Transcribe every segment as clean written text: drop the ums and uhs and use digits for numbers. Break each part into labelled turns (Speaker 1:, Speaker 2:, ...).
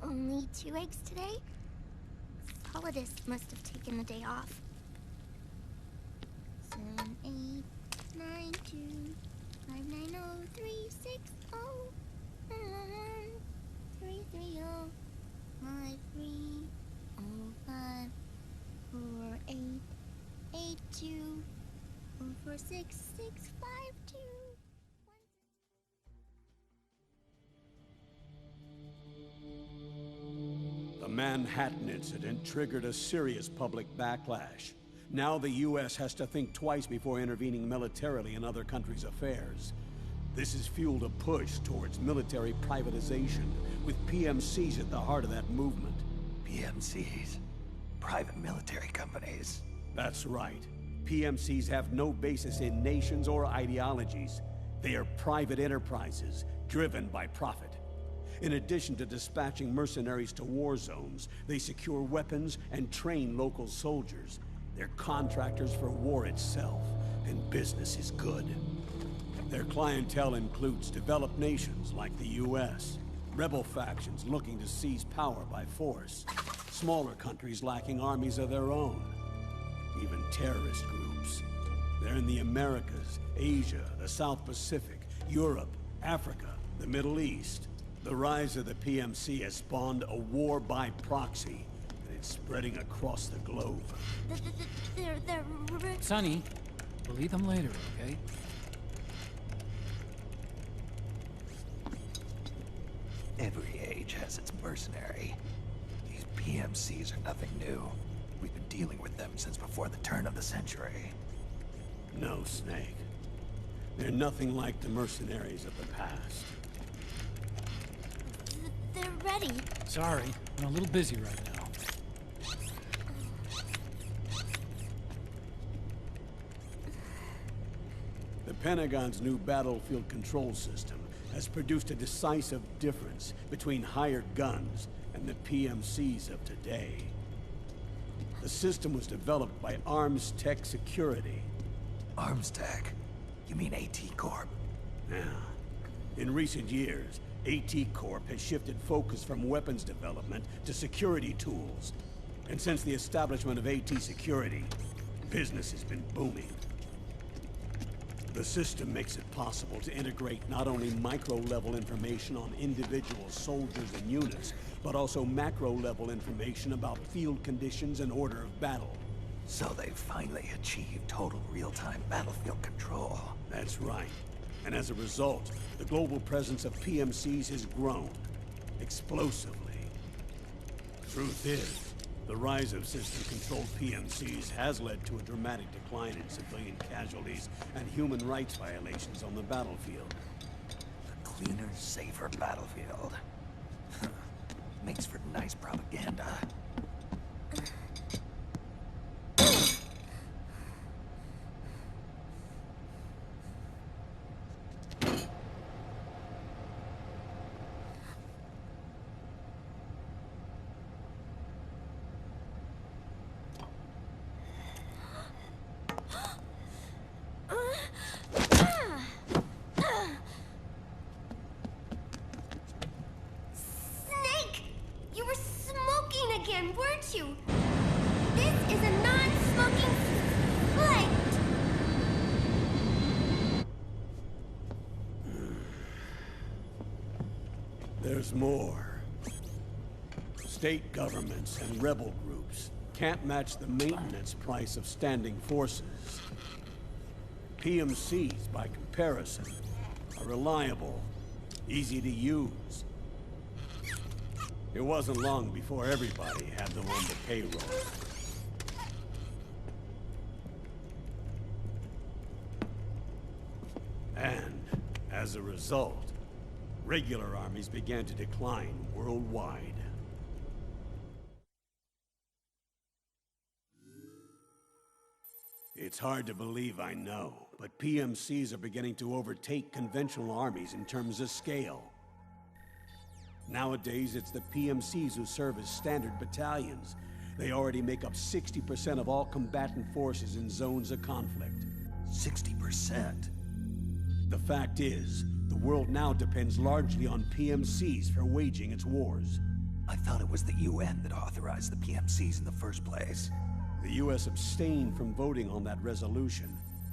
Speaker 1: Only 2 eggs today? Holidays must have taken the day off. 7, 8, 9, 2, 5, 9, 0, 3, 6, 0, 3, 3, 0, 5, 3, 0, 5, 4, 8, 8, 2, 4, 4, 6, 6, 5, 2.
Speaker 2: The Manhattan incident triggered a serious public backlash. Now the U.S. has to think twice before intervening militarily in other countries' affairs. This has fueled a push towards military privatization, with PMCs at the heart of that movement.
Speaker 3: PMCs? Private military companies?
Speaker 2: That's right. PMCs have no basis in nations or ideologies. They are private enterprises, driven by profit. In addition to dispatching mercenaries to war zones, they secure weapons and train local soldiers. They're contractors for war itself, and business is good. Their clientele includes developed nations like the U.S., rebel factions looking to seize power by force, smaller countries lacking armies of their own, even terrorist groups. They're in the Americas, Asia, the South Pacific, Europe, Africa, the Middle East. The rise of the PMC has spawned a war by proxy, and it's spreading across the globe.
Speaker 4: Sonny, we'll eat them later, okay?
Speaker 3: Every age has its mercenary. These PMCs are nothing new. We've been dealing with them since before the turn of the century.
Speaker 2: No, Snake. They're nothing like the mercenaries of the past.
Speaker 1: They're ready.
Speaker 4: Sorry, I'm a little busy right now.
Speaker 2: The Pentagon's new battlefield control system has produced a decisive difference between hired guns and the PMCs of today. The system was developed by Arms Tech Security.
Speaker 3: Arms Tech? You mean AT Corp?
Speaker 2: Yeah. In recent years, AT Corp has shifted focus from weapons development to security tools. And since the establishment of AT Security, business has been booming. The system makes it possible to integrate not only micro-level information on individual soldiers and units, but also macro-level information about field conditions and order of battle.
Speaker 3: So they've finally achieved total real-time battlefield control.
Speaker 2: That's right. And as a result, the global presence of PMCs has grown explosively. Truth is, the rise of system-controlled PMCs has led to a dramatic decline in civilian casualties and human rights violations on the battlefield.
Speaker 3: A cleaner, safer battlefield. Makes for nice propaganda.
Speaker 1: Weren't you? This is a non-smoking flight.
Speaker 2: There's more. State governments and rebel groups can't match the maintenance price of standing forces. PMCs, by comparison, are reliable, easy to use. It wasn't long before everybody had them on the payroll. And, as a result, regular armies began to decline worldwide. It's hard to believe, I know, but PMCs are beginning to overtake conventional armies in terms of scale. Nowadays, it's the PMCs who serve as standard battalions. They already make up 60% of all combatant forces in zones of conflict.
Speaker 3: 60%?
Speaker 2: The fact is, the world now depends largely on PMCs for waging its wars.
Speaker 3: I thought it was the UN that authorized the PMCs in the first place.
Speaker 2: The U.S. abstained from voting on that resolution.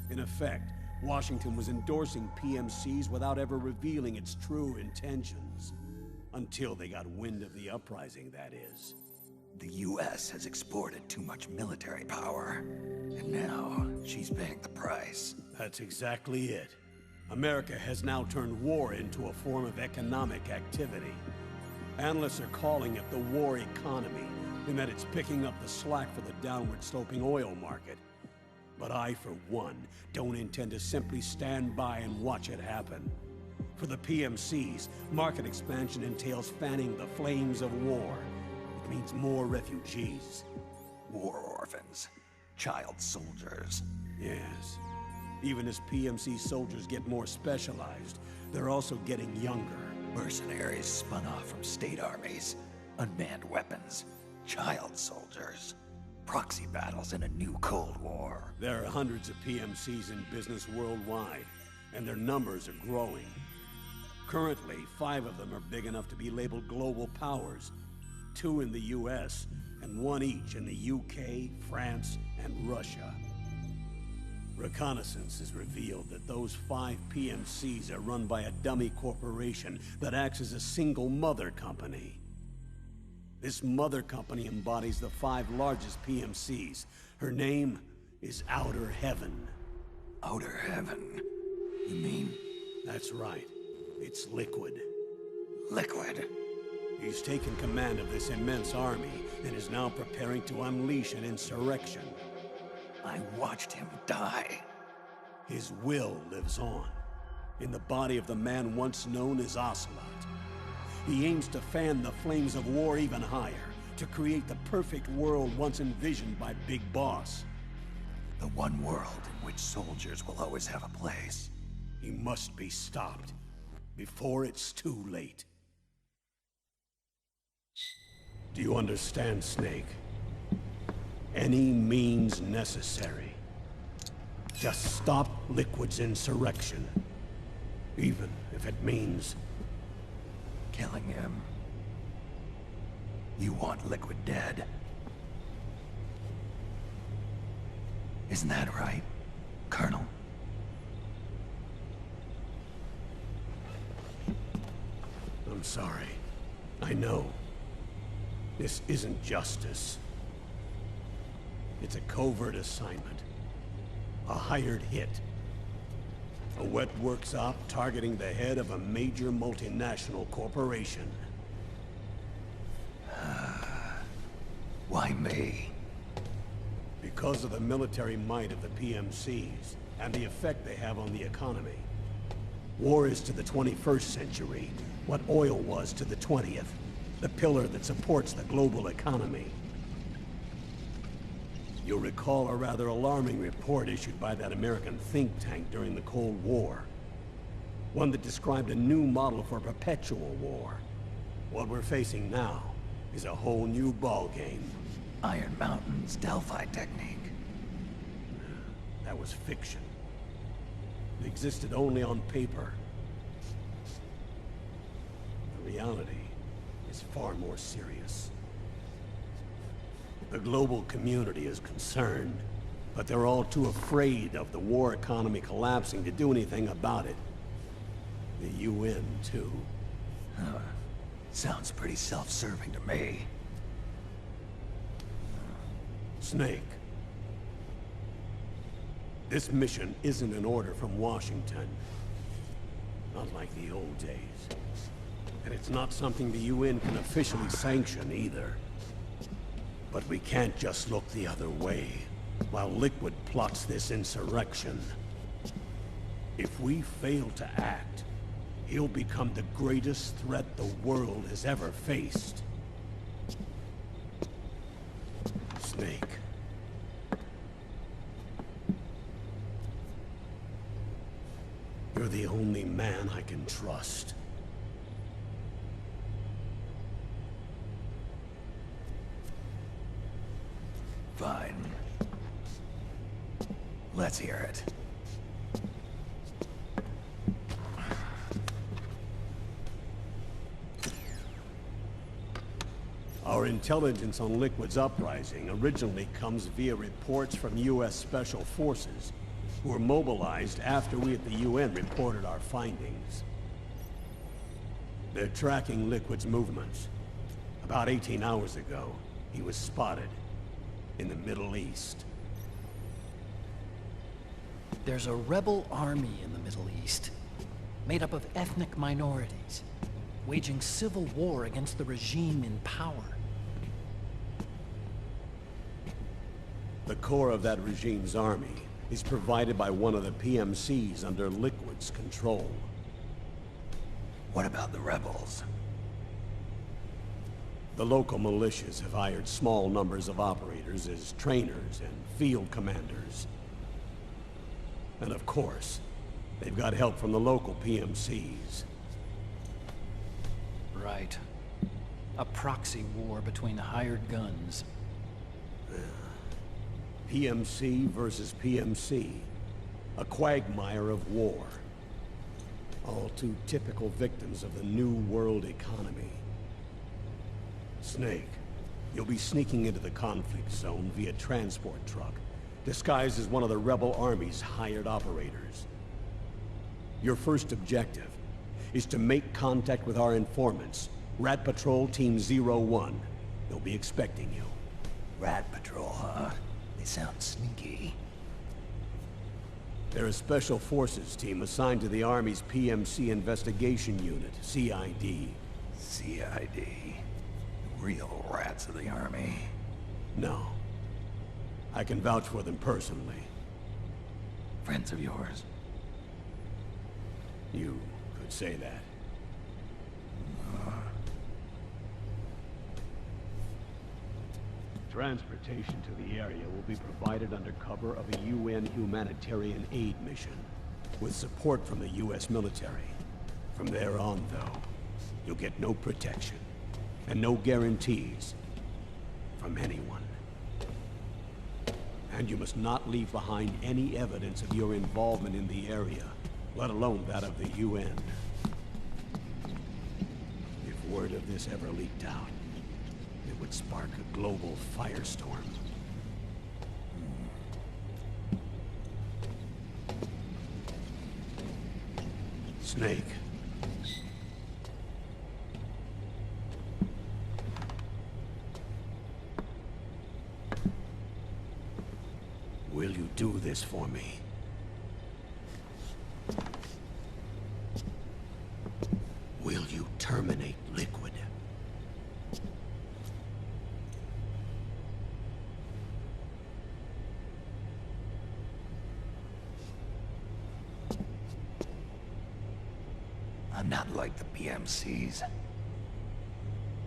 Speaker 2: In effect, Washington was endorsing PMCs without ever revealing its true intentions. Until they got wind of the uprising, that is.
Speaker 3: The U.S. has exported too much military power, and now she's paying the price.
Speaker 2: That's exactly it. America has now turned war into a form of economic activity. Analysts are calling it the war economy, in that it's picking up the slack for the downward-sloping oil market. But I, for one, don't intend to simply stand by and watch it happen. For the PMCs, market expansion entails fanning the flames of war. It means more refugees.
Speaker 3: War orphans. Child soldiers.
Speaker 2: Yes. Even as PMC soldiers get more specialized, they're also getting younger.
Speaker 3: Mercenaries spun off from state armies. Unmanned weapons. Child soldiers. Proxy battles in a new Cold War.
Speaker 2: There are hundreds of PMCs in business worldwide, and their numbers are growing. Currently, 5 of them are big enough to be labeled global powers, 2 in the US, and 1 each in the UK, France, and Russia. Reconnaissance has revealed that those 5 PMCs are run by a dummy corporation that acts as a single mother company. This mother company embodies the 5 largest PMCs. Her name is Outer Heaven.
Speaker 3: Outer Heaven? You mean?
Speaker 2: That's right. It's Liquid.
Speaker 3: Liquid?
Speaker 2: He's taken command of this immense army and is now preparing to unleash an insurrection.
Speaker 3: I watched him die.
Speaker 2: His will lives on, in the body of the man once known as Ocelot. He aims to fan the flames of war even higher, to create the perfect world once envisioned by Big Boss.
Speaker 3: The one world in which soldiers will always have a place.
Speaker 2: He must be stopped, before it's too late. Do you understand, Snake? Any means necessary. Just stop Liquid's insurrection. Even if it means
Speaker 3: killing him. You want Liquid dead? Isn't that right, Colonel?
Speaker 2: I'm sorry. I know. This isn't justice. It's a covert assignment. A hired hit. A wet works op targeting the head of a major multinational corporation.
Speaker 3: Why me?
Speaker 2: Because of the military might of the PMCs, and the effect they have on the economy. War is to the 21st century what oil was to the 20th, the pillar that supports the global economy. You'll recall a rather alarming report issued by that American think tank during the Cold War. One that described a new model for perpetual war. What we're facing now is a whole new ballgame.
Speaker 3: Iron Mountain's Delphi technique.
Speaker 2: That was fiction. It existed only on paper. The reality is far more serious. The global community is concerned, but they're all too afraid of the war economy collapsing to do anything about it. The UN, too.
Speaker 3: Sounds pretty self-serving to me.
Speaker 2: Snake. This mission isn't an order from Washington. Not like the old days. And it's not something the UN can officially sanction either. But we can't just look the other way, while Liquid plots this insurrection. If we fail to act, he'll become the greatest threat the world has ever faced. Snake. You're the only man I can trust.
Speaker 3: Fine. Let's hear it.
Speaker 2: Our intelligence on Liquid's uprising originally comes via reports from U.S. Special Forces, who were mobilized after we at the UN reported our findings. They're tracking Liquid's movements. About 18 hours ago, he was spotted in the Middle East.
Speaker 4: There's a rebel army in the Middle East, made up of ethnic minorities, waging civil war against the regime in power.
Speaker 2: The core of that regime's army is provided by one of the PMCs under Liquid's control.
Speaker 3: What about the rebels?
Speaker 2: The local militias have hired small numbers of operators as trainers and field commanders. And of course, they've got help from the local PMCs.
Speaker 4: Right. A proxy war between hired guns.
Speaker 2: PMC versus PMC. A quagmire of war. All too typical victims of the new world economy. Snake, you'll be sneaking into the conflict zone via transport truck, disguised as one of the rebel army's hired operators. Your first objective is to make contact with our informants, Rat Patrol Team 01. They'll be expecting you.
Speaker 3: Rat Patrol, huh? They sound sneaky.
Speaker 2: They're a special forces team assigned to the Army's PMC Investigation Unit, CID.
Speaker 3: CID. Real rats of the Army.
Speaker 2: No. I can vouch for them personally.
Speaker 3: Friends of yours?
Speaker 2: You could say that. Transportation to the area will be provided under cover of a UN humanitarian aid mission, with support from the US military. From there on, though, you'll get no protection, and no guarantees from anyone. And you must not leave behind any evidence of your involvement in the area, let alone that of the UN. If word of this ever leaked out, it would spark a global firestorm. Snake. Will you do this for me? Will you terminate Liquid?
Speaker 3: I'm not like the PMCs.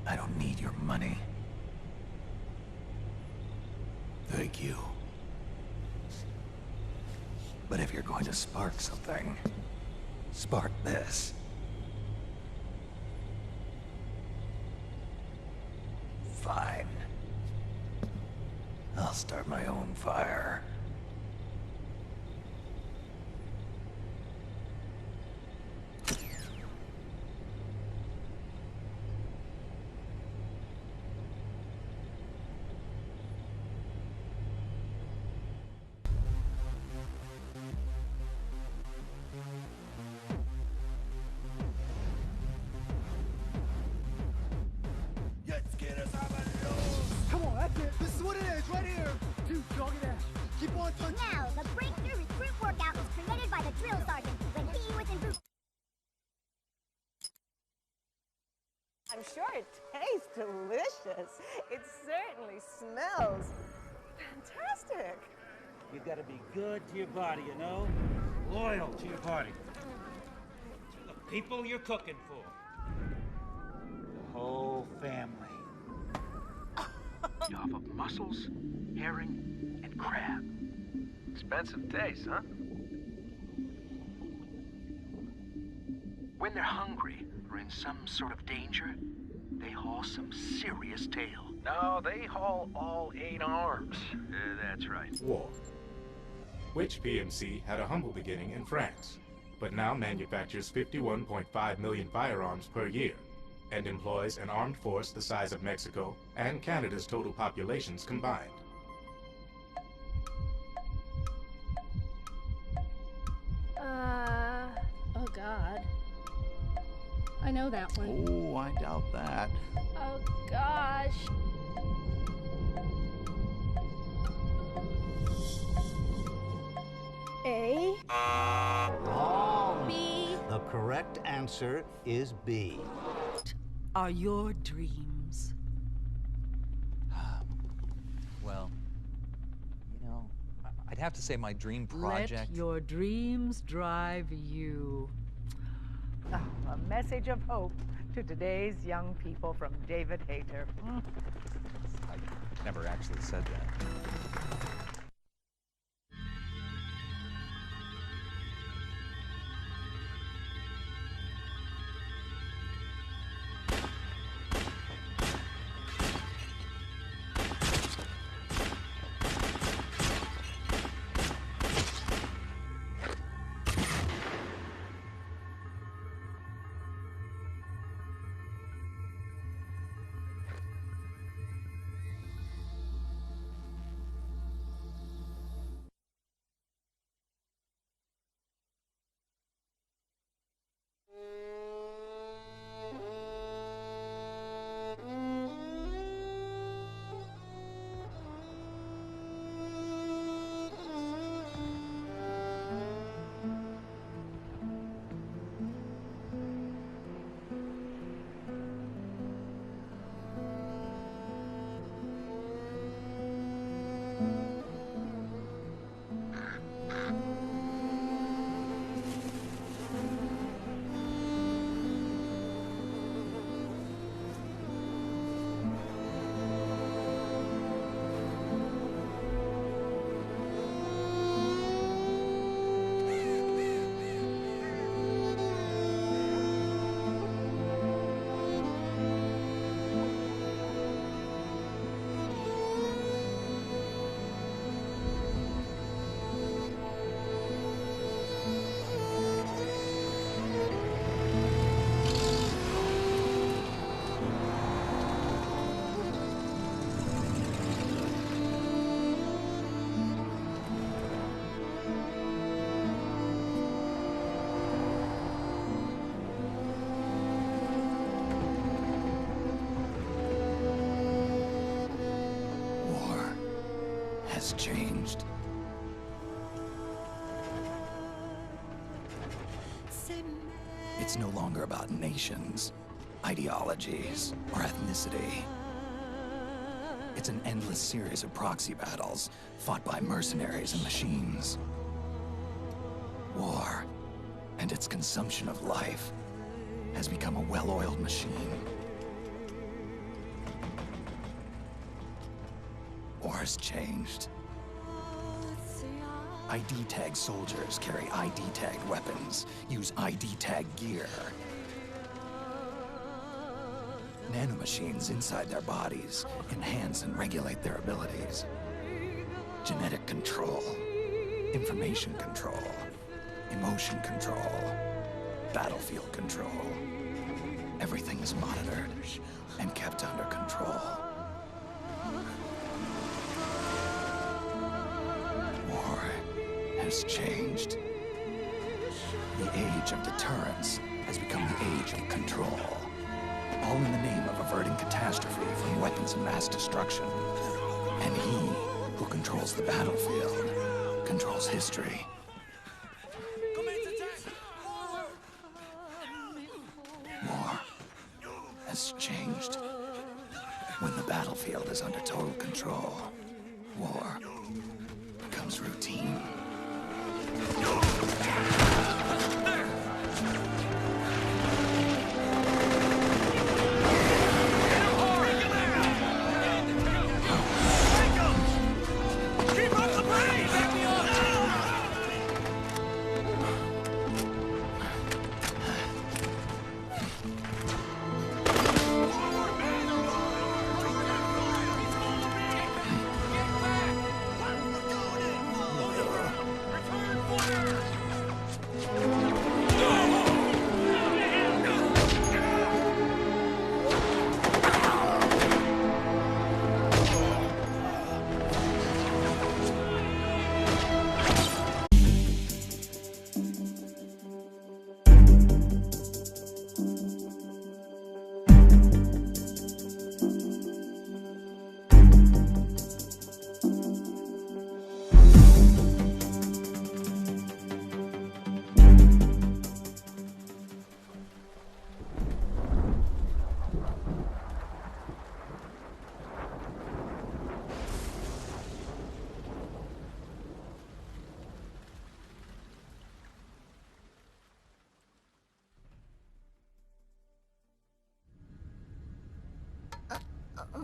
Speaker 3: I don't need your money.
Speaker 2: Thank you.
Speaker 3: But if you're going to spark something, spark this. Fine. I'll start my own fire.
Speaker 5: Come on, that's it. This is what it is, right here. Dude, dog it out. Keep on touching.
Speaker 1: Now, the breakthrough recruit workout was created by the drill sergeant when he was in boot.
Speaker 6: I'm sure it tastes delicious. It certainly smells fantastic.
Speaker 7: You gotta be good to your body, you know? Loyal to your body. To the people you're cooking for. The whole family. You offer mussels, herring, and crab.
Speaker 8: Expensive taste, huh?
Speaker 7: When they're hungry or in some sort of danger, they haul some serious tail.
Speaker 8: No, they haul all 8 arms.
Speaker 7: That's right.
Speaker 9: War, which PMC had a humble beginning in France, but now manufactures 51.5 million firearms per year, and employs an armed force the size of Mexico and Canada's total populations combined.
Speaker 10: Oh God. I know that one.
Speaker 3: Oh, I doubt that.
Speaker 10: Oh gosh. A.
Speaker 11: Wrong.
Speaker 10: B.
Speaker 11: The correct answer is B.
Speaker 12: Are your dreams?
Speaker 13: Well, you know, I'd have to say my dream project.
Speaker 12: Let your dreams drive you.
Speaker 6: Oh, a message of hope to today's young people from David Hayter.
Speaker 13: I never actually said that.
Speaker 3: Changed. It's no longer about nations, ideologies, or ethnicity. It's an endless series of proxy battles fought by mercenaries and machines. War and its consumption of life has become a well-oiled machine. War's changed. ID tag soldiers carry ID tagged weapons, use ID tag gear. Nanomachines inside their bodies enhance and regulate their abilities. Genetic control, information control, emotion control, battlefield control. Everything is monitored and kept under control. War has changed. The age of deterrence has become the age of control. All in the name of averting catastrophe from weapons of mass destruction. And he who controls the battlefield controls history. War has changed. When the battlefield is under total control, war becomes routine.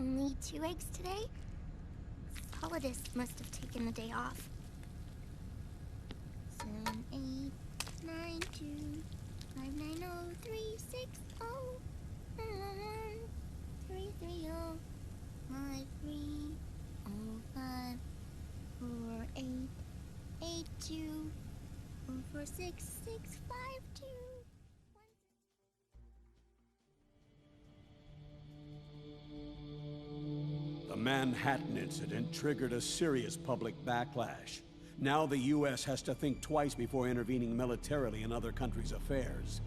Speaker 1: Only 2 eggs today? Holidays must have taken the day off. 7, 8, 9, 2, 5, 9, 0, 3, 6, 0, 1, 3, 3, 0, 5, 3, 0, 5, 4, 8, 8, 2, 4, 6, 6, 5, 2.
Speaker 2: The Manhattan incident triggered a serious public backlash. Now the U.S. has to think twice before intervening militarily in other countries' affairs.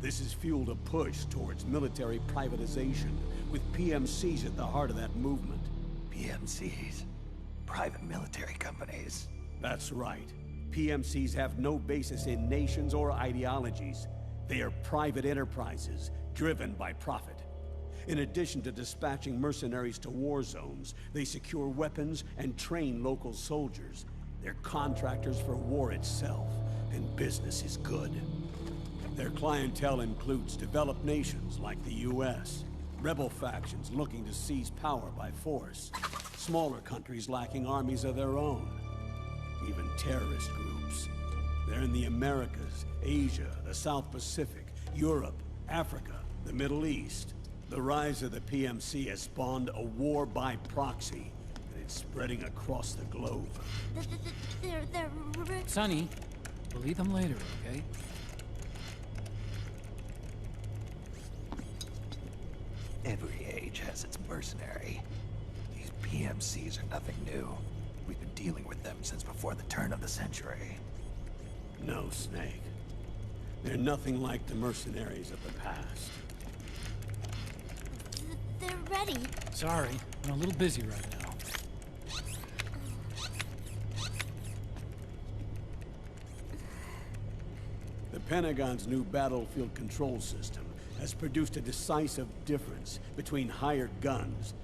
Speaker 2: This has fueled a push towards military privatization, with PMCs at the heart of that movement.
Speaker 3: PMCs? Private military companies?
Speaker 2: That's right. PMCs have no basis in nations or ideologies. They are private enterprises, driven by profit. In addition to dispatching mercenaries to war zones, they secure weapons and train local soldiers. They're contractors for war itself, and business is good. Their clientele includes developed nations like the U.S., rebel factions looking to seize power by force, smaller countries lacking armies of their own, even terrorist groups. They're in the Americas, Asia, the South Pacific, Europe, Africa, the Middle East. The rise of the PMC has spawned a war by proxy, and it's spreading across the globe.
Speaker 4: Sonny, we'll eat them later, okay?
Speaker 3: Every age has its mercenary. These PMCs are nothing new. We've been dealing with them since before the turn of the century.
Speaker 2: No, Snake. They're nothing like the mercenaries of the past.
Speaker 1: They're ready.
Speaker 4: Sorry, I'm a little busy right now.
Speaker 2: The Pentagon's new battlefield control system has produced a decisive difference between hired guns